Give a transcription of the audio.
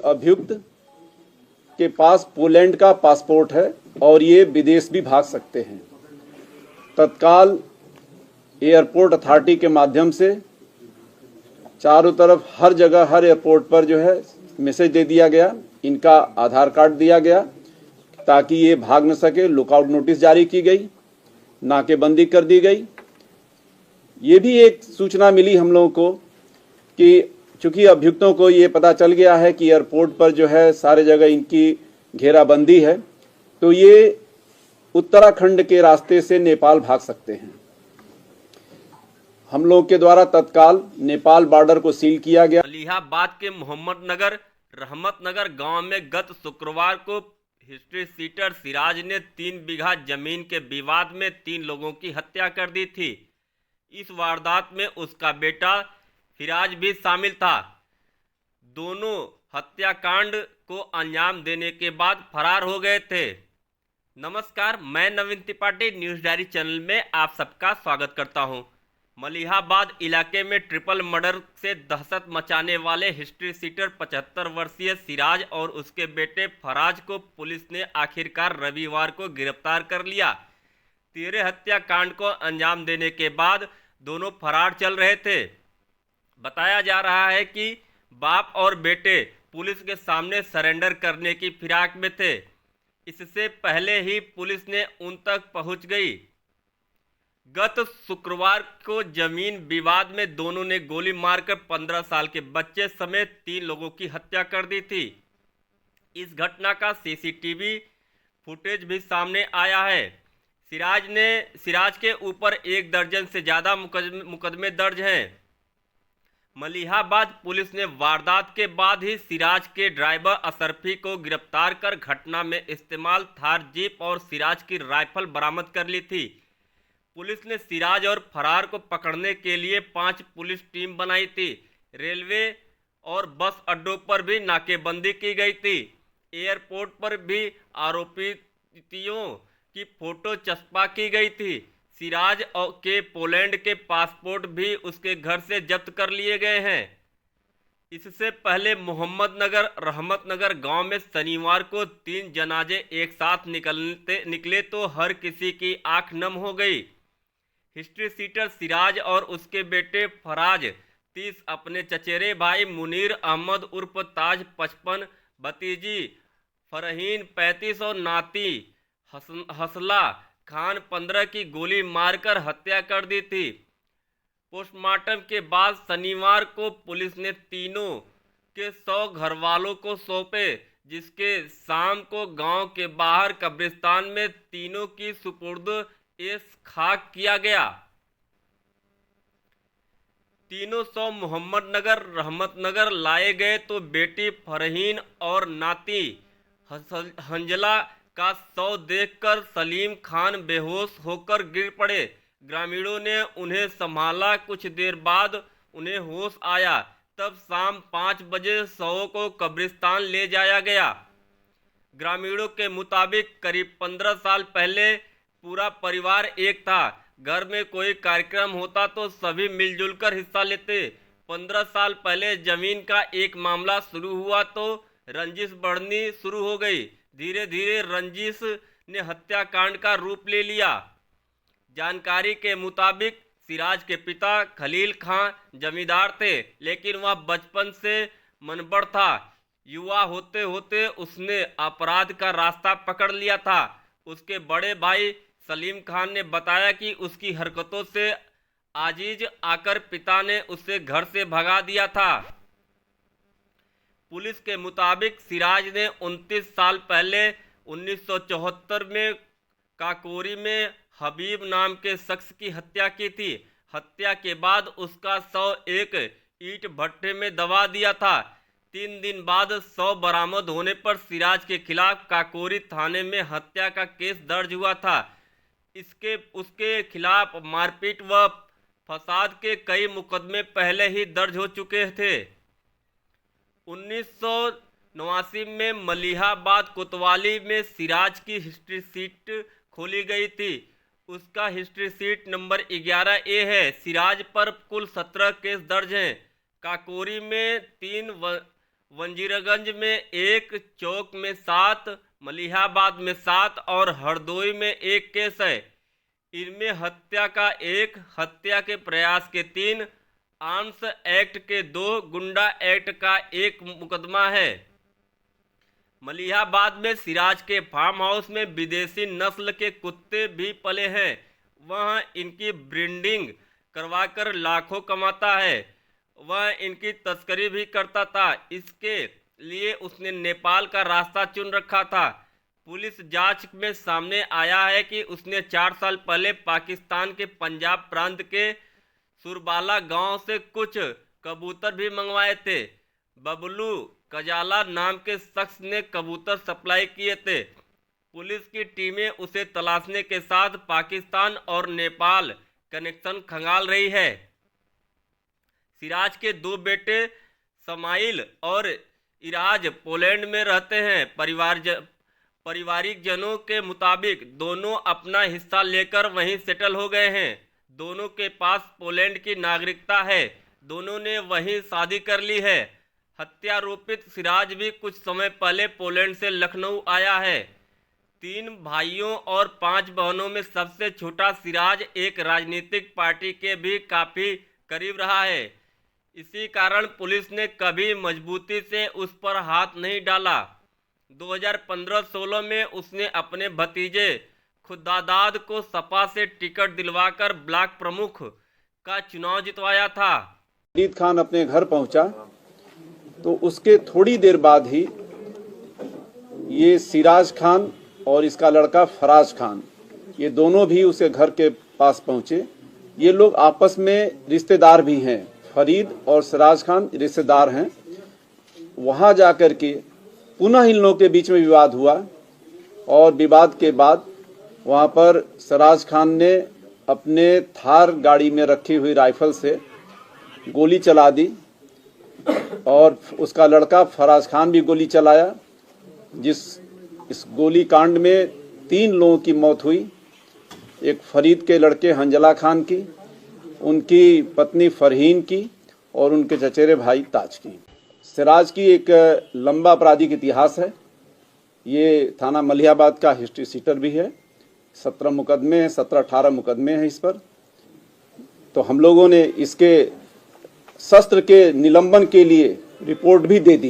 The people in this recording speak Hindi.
अभियुक्त के पास पोलैंड का पासपोर्ट है और ये विदेश भी भाग सकते हैं। तत्काल एयरपोर्ट अथॉरिटी के माध्यम से चारों तरफ हर जगह हर एयरपोर्ट पर जो है मैसेज दे दिया गया, इनका आधार कार्ड दिया गया ताकि ये भाग न सके। लुकआउट नोटिस जारी की गई, नाकेबंदी कर दी गई। ये भी एक सूचना मिली हम लोगों को कि चूंकि अभियुक्तों को ये पता चल गया है कि एयरपोर्ट पर जो है सारे जगह इनकी घेराबंदी है, तो ये उत्तराखंड के रास्ते से नेपाल भाग सकते हैं। हम लोग के द्वारा तत्काल नेपाल बॉर्डर को सील किया गया। मलिहाबाद के मोहम्मदनगर रहमतनगर गांव में गत शुक्रवार को हिस्ट्री सीटर सिराज ने 3 बीघा जमीन के विवाद में 3 लोगों की हत्या कर दी थी। इस वारदात में उसका बेटा फिराज भी शामिल था। दोनों हत्याकांड को अंजाम देने के बाद फरार हो गए थे। नमस्कार, मैं नवीन त्रिपाठी न्यूज़ डायरी चैनल में आप सबका स्वागत करता हूं। मलिहाबाद इलाके में ट्रिपल मर्डर से दहशत मचाने वाले हिस्ट्री सीटर 75 वर्षीय सिराज और उसके बेटे फराज को पुलिस ने आखिरकार रविवार को गिरफ्तार कर लिया। 13 हत्याकांड को अंजाम देने के बाद दोनों फरार चल रहे थे। बताया जा रहा है कि बाप और बेटे पुलिस के सामने सरेंडर करने की फिराक में थे। इससे पहले ही पुलिस ने उन तक पहुंच गई। गत शुक्रवार को जमीन विवाद में दोनों ने गोली मारकर 15 साल के बच्चे समेत 3 लोगों की हत्या कर दी थी। इस घटना का सीसीटीवी फुटेज भी सामने आया है। सिराज के ऊपर 1 दर्जन से ज़्यादा मुकदमे दर्ज हैं। मलिहाबाद पुलिस ने वारदात के बाद ही सिराज के ड्राइवर अशरफी को गिरफ्तार कर घटना में इस्तेमाल थार जीप और सिराज की राइफल बरामद कर ली थी। पुलिस ने सिराज और फरार को पकड़ने के लिए 5 पुलिस टीम बनाई थी। रेलवे और बस अड्डों पर भी नाकेबंदी की गई थी। एयरपोर्ट पर भी आरोपियों की फोटो चस्पा की गई थी। सिराज के पोलैंड के पासपोर्ट भी उसके घर से जब्त कर लिए गए हैं। इससे पहले मोहम्मदनगर रहमतनगर गांव में शनिवार को 3 जनाजे एक साथ निकले तो हर किसी की आंख नम हो गई। हिस्ट्री सीटर सिराज और उसके बेटे फराज 30 अपने चचेरे भाई मुनीर अहमद उर्फ ताज 55, भतीजी फरहीन 35 और नाती हसला खान 15 की गोली मारकर हत्या कर दी थी। पोस्टमार्टम के बाद शनिवार को पुलिस ने तीनों के 100 घरवालों को सौंपे, जिसके शाम को गांव के बाहर कब्रिस्तान में तीनों की सुपुर्द खाक किया गया। तीनों शव मोहम्मदनगर रहमतनगर लाए गए तो बेटी फरहीन और नाती हंजला का शव देखकर सलीम खान बेहोश होकर गिर पड़े। ग्रामीणों ने उन्हें संभाला। कुछ देर बाद उन्हें होश आया। तब शाम 5 बजे शवों को कब्रिस्तान ले जाया गया। ग्रामीणों के मुताबिक करीब 15 साल पहले पूरा परिवार एक था। घर में कोई कार्यक्रम होता तो सभी मिलजुल कर हिस्सा लेते। 15 साल पहले जमीन का एक मामला शुरू हुआ तो रंजिश बढ़नी शुरू हो गई। धीरे धीरे रंजिश ने हत्याकांड का रूप ले लिया। जानकारी के मुताबिक सिराज के पिता खलील खां जमींदार थे, लेकिन वह बचपन से मनबड़ था। युवा होते होते उसने अपराध का रास्ता पकड़ लिया था। उसके बड़े भाई सलीम खान ने बताया कि उसकी हरकतों से आजीज आकर पिता ने उसे घर से भगा दिया था। पुलिस के मुताबिक सिराज ने 29 साल पहले 1974 में काकोरी में हबीब नाम के शख्स की हत्या की थी। हत्या के बाद उसका शव एक ईंट भट्टे में दबा दिया था। 3 दिन बाद शव बरामद होने पर सिराज के खिलाफ काकोरी थाने में हत्या का केस दर्ज हुआ था। उसके खिलाफ मारपीट व फसाद के कई मुकदमे पहले ही दर्ज हो चुके थे। 1989 में मलिहाबाद कोतवाली में सिराज की हिस्ट्री सीट खोली गई थी। उसका हिस्ट्री सीट नंबर 11A है। सिराज पर कुल 17 केस दर्ज हैं। काकोरी में 3 वंजीरगंज में 1, चौक में 7, मलिहाबाद में 7 और हरदोई में 1 केस है। इनमें हत्या का 1, हत्या के प्रयास के 3, आर्म्स एक्ट के 2, गुंडा एक्ट का 1 मुकदमा है। मलिहाबाद में सिराज के फार्म हाउस में विदेशी नस्ल के कुत्ते भी पले हैं। वह इनकी ब्रीडिंग करवाकर लाखों कमाता है। वह इनकी तस्करी भी करता था। इसके लिए उसने नेपाल का रास्ता चुन रखा था। पुलिस जांच में सामने आया है कि उसने 4 साल पहले पाकिस्तान के पंजाब प्रांत के सुरबाला गांव से कुछ कबूतर भी मंगवाए थे। बबलू कजाला नाम के शख्स ने कबूतर सप्लाई किए थे। पुलिस की टीमें उसे तलाशने के साथ पाकिस्तान और नेपाल कनेक्शन खंगाल रही है। सिराज के 2 बेटे समाइल और इराज पोलैंड में रहते हैं। पारिवारिक जनों के मुताबिक दोनों अपना हिस्सा लेकर वहीं सेटल हो गए हैं। दोनों के पास पोलैंड की नागरिकता है। दोनों ने वहीं शादी कर ली है। हत्यारोपित सिराज भी कुछ समय पहले पोलैंड से लखनऊ आया है। 3 भाइयों और 5 बहनों में सबसे छोटा सिराज एक राजनीतिक पार्टी के भी काफी करीब रहा है। इसी कारण पुलिस ने कभी मजबूती से उस पर हाथ नहीं डाला। 2015-16 में उसने अपने भतीजे खुदादाद को सपा से टिकट दिलवाकर ब्लॉक प्रमुख का चुनाव जितवाया था। फरीद खान अपने घर पहुंचा तो उसके थोड़ी देर बाद ही ये सिराज खान और इसका लड़का फराज खान, ये दोनों भी उसके घर के पास पहुंचे। ये लोग आपस में रिश्तेदार भी हैं। फरीद और सिराज खान रिश्तेदार हैं। वहां जाकर के पुनः इन लोगों के बीच में विवाद हुआ और विवाद के बाद वहां पर सिराज खान ने अपने थार गाड़ी में रखी हुई राइफल से गोली चला दी और उसका लड़का फराज खान भी गोली चलाया। इस गोली कांड में 3 लोगों की मौत हुई। एक फरीद के लड़के हंजला खान की, उनकी पत्नी फरहीन की और उनके चचेरे भाई ताज की। सिराज की एक लंबा आपराधिक इतिहास है। ये थाना मलिहाबाद का हिस्ट्री सीटर भी है। 17 मुकदमे हैं, 17-18 मुकदमे हैं इस पर। तो हम लोगों ने इसके शस्त्र के निलंबन के लिए रिपोर्ट भी दे दी।